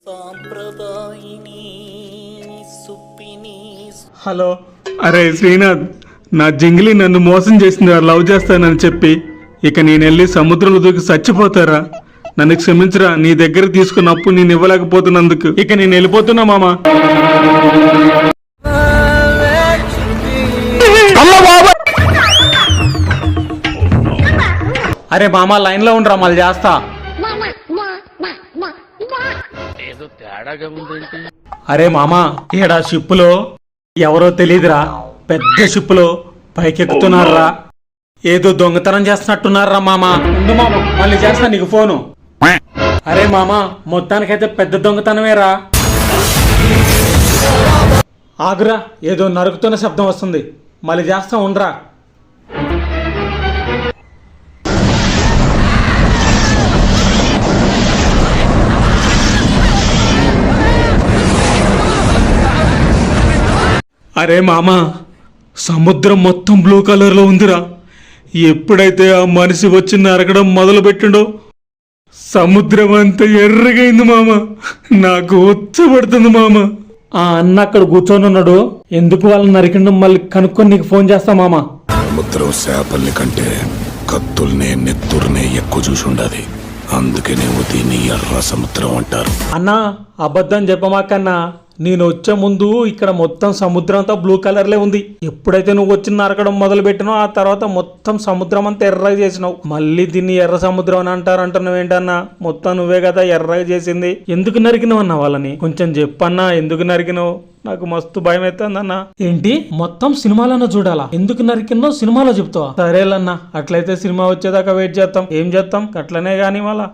సాంప్రదాయిని సుప్పిని. Hello, అరే శ్రీనాథ్, నా జింగిలి నన్ను మోసం చేసింది, లవ్ చేస్తానని చెప్పి. ఇక నేను వెళ్ళి సముద్రంలో దూకి చచ్చిపోతారా? నన్ను క్షమించరా, నీ దగ్గర తీసుకున్న అప్పు నేను ఇవ్వలేకపోతున్నందుకు. ఇక నేను వెళ్ళిపోతున్నా మామా. అరే మామా, లైన్ లో ఉండరా, మళ్ళీ చేస్తా. అరే మామా, ఈడ షిప్పులో ఎవరో తెలీదురా, పెద్ద షిప్పులో పైకెక్కుతున్నారా. ఏదో దొంగతనం చేస్తున్నట్టున్నారా మామా. ఉండు మామా, మళ్ళీ చేస్తా నీకు ఫోను. అరే మామా, మొత్తానికైతే పెద్ద దొంగతనమేరా. ఆగురా, ఏదో నరుకుతున్న శబ్దం వస్తుంది, మళ్ళీ చేస్తా, ఉండరా. అరే మామా, సముద్రం మొత్తం బ్లూ కలర్లో ఉందిరా. ఎప్పుడైతే ఆ మనిషి వచ్చి నరకడం మొదలు పెట్టిండో సముద్రం అంతా ఎర్రగైంది మామ. నాకు ఉచ్చబడుతుంది మామ. ఆ అన్న అక్కడ కూర్చొని ఉన్నాడు, ఎందుకు వాళ్ళని నరికిండో మళ్ళీ కనుక్కొని నీకు ఫోన్ చేస్తా మామ. సముద్రం చేపల్ని కంటే కత్తుల్నే నెత్తుర్నే ఎక్కువ చూసి ఉండాలి, అందుకనేమో దీన్ని ఎర్ర సముద్రం అంటారు. అన్నా, అబద్ధం చెప్పమాకన్నా. నేను వచ్చే ముందు ఇక్కడ మొత్తం సముద్రం అంతా బ్లూ కలర్లే ఉంది. ఎప్పుడైతే నువ్వు వచ్చి నరకడం మొదలు పెట్టినావు, ఆ తర్వాత మొత్తం సముద్రం అంతా ఎర్రగా చేసినావు. మళ్ళీ దీన్ని ఎర్ర సముద్రం అని అంటారంటున్నావు ఏంటన్నా? మొత్తం నువ్వే కదా ఎర్రగా చేసింది. ఎందుకు నరికినావు అన్న వాళ్ళని? కొంచెం చెప్పన్నా, ఎందుకు నరికినావు? నాకు మస్తు భయం అవుతుందన్నా. ఏంటి, మొత్తం సినిమాలోనే చూడాలా? ఎందుకు నరికినో సినిమాలో చెప్తావా? సరేలన్నా, అట్లయితే సినిమా వచ్చేదాకా వెయిట్ చేస్తాం. ఏం చేస్తాం, అట్లనే గానీ మళ్ళా.